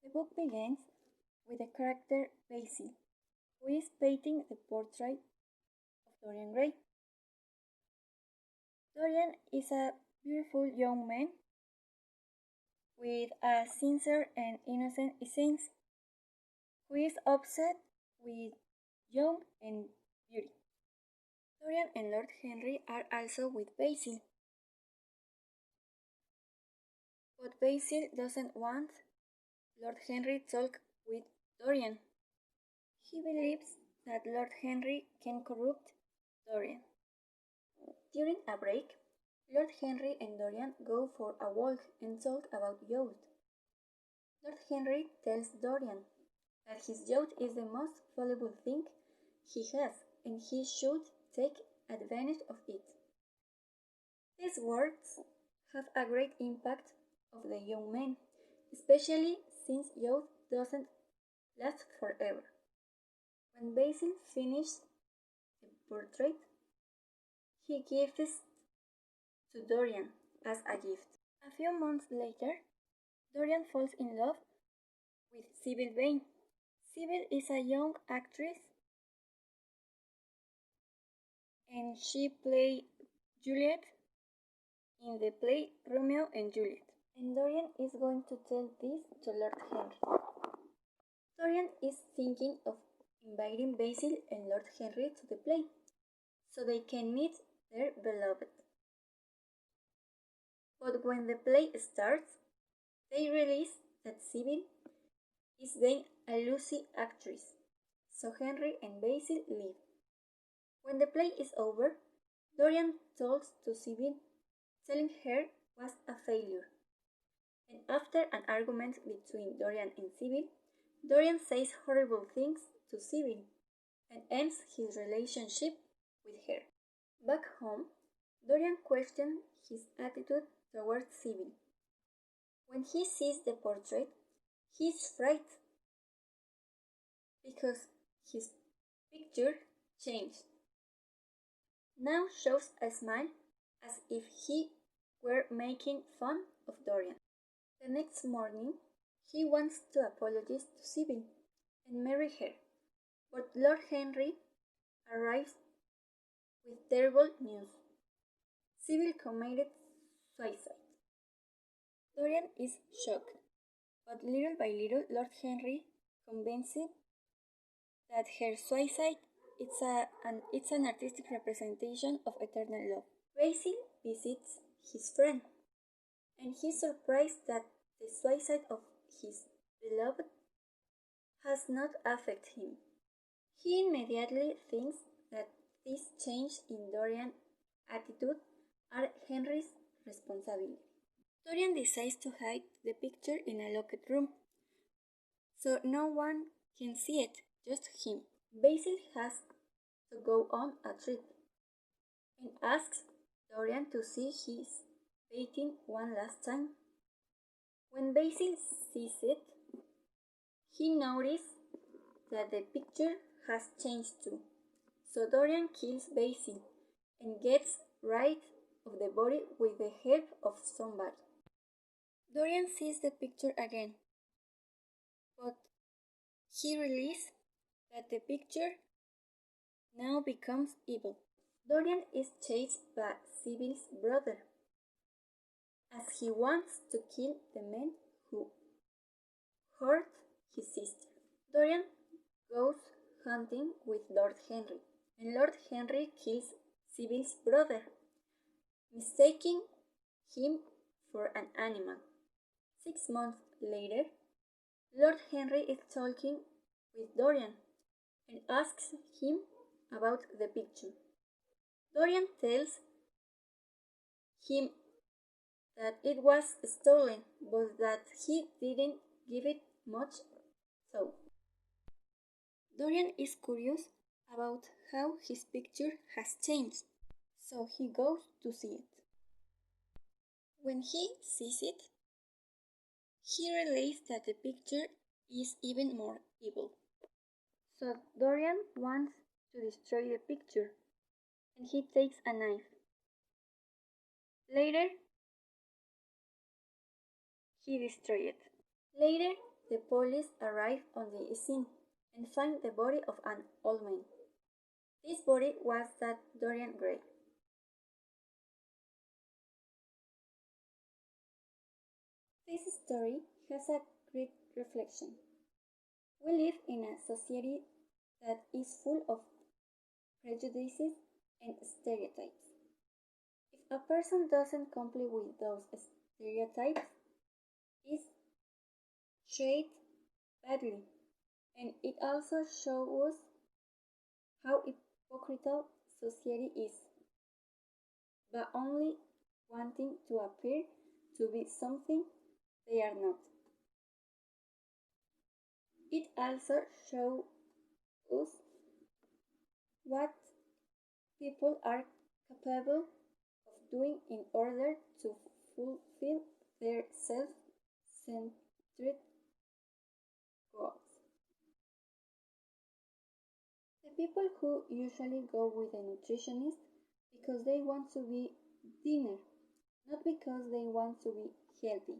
The book begins with the character Basil, who is painting the portrait of Dorian Gray. Dorian is a beautiful young man with a sincere and innocent essence who is obsessed with youth and beauty. Dorian and Lord Henry are also with Basil, but Basil doesn't want Lord Henry to talk with Dorian. He believes that Lord Henry can corrupt Dorian. During a break, Lord Henry and Dorian go for a walk and talk about youth. Lord Henry tells Dorian that his youth is the most valuable thing he has and he should take advantage of it. These words have a great impact on the young man, especially since youth doesn't last forever. When Basil finishes the portrait, he gives it to Dorian as a gift. A few months later, Dorian falls in love with Sybil Vane. Sybil is a young actress and she plays Juliet in the play Romeo and Juliet. And Dorian is going to tell this to Lord Henry. Dorian is thinking of inviting Basil and Lord Henry to the play, so they can meet their beloved. But when the play starts, they realize that Sybil is being a lousy actress, so Henry and Basil leave. When the play is over, Dorian talks to Sybil, telling her was a failure. And after an argument between Dorian and Sybil, Dorian says horrible things to Sybil and ends his relationship with her. Back home, Dorian questions his attitude towards Sybil. When he sees the portrait, he is frightened because his picture changed. Now shows a smile as if he were making fun of Dorian. The next morning, he wants to apologize to Sybil and marry her, but Lord Henry arrives with terrible news. Sybil committed suicide. Dorian is shocked, but little by little Lord Henry convinces that her suicide it's an artistic representation of eternal love. Basil visits his friend, and he's surprised that the suicide of his beloved has not affected him. He immediately thinks that this change in Dorian's attitude are Henry's responsibility. Dorian decides to hide the picture in a locked room, so no one can see it, just him. Basil has to go on a trip and asks Dorian to see his painting one last time. When Basil sees it, he notices that the picture has changed too. So Dorian kills Basil and gets rid of the body with the help of somebody. Dorian sees the picture again, but he realizes that the picture now becomes evil. Dorian is chased by Sybil's brother, as he wants to kill the man who hurt his sister. Dorian goes hunting with Lord Henry, and Lord Henry kills Sybil's brother, mistaking him for an animal. 6 months later, Lord Henry is talking with Dorian and asks him about the picture. Dorian tells him that it was stolen, but that he didn't give it much thought. Dorian is curious about how his picture has changed, so he goes to see it. When he sees it, he realizes that the picture is even more evil. So Dorian wants to destroy the picture, and he takes a knife. Later, he destroys it. Later, the police arrive on the scene and find the body of an old man. This body was that Dorian Gray. This story has a great reflection. We live in a society that is full of prejudices and stereotypes. If a person doesn't comply with those stereotypes, is treated badly, and it also shows how hypocritical society is, but only wanting to appear to be something they are not. It also shows us what people are capable of doing in order to fulfill their self-centered goals. The people who usually go with a nutritionist because they want to be thinner, not because they want to be healthy.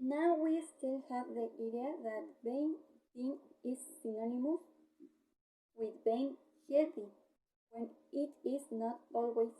Now we still have the idea that being thin is synonymous with being healthy, when it is not always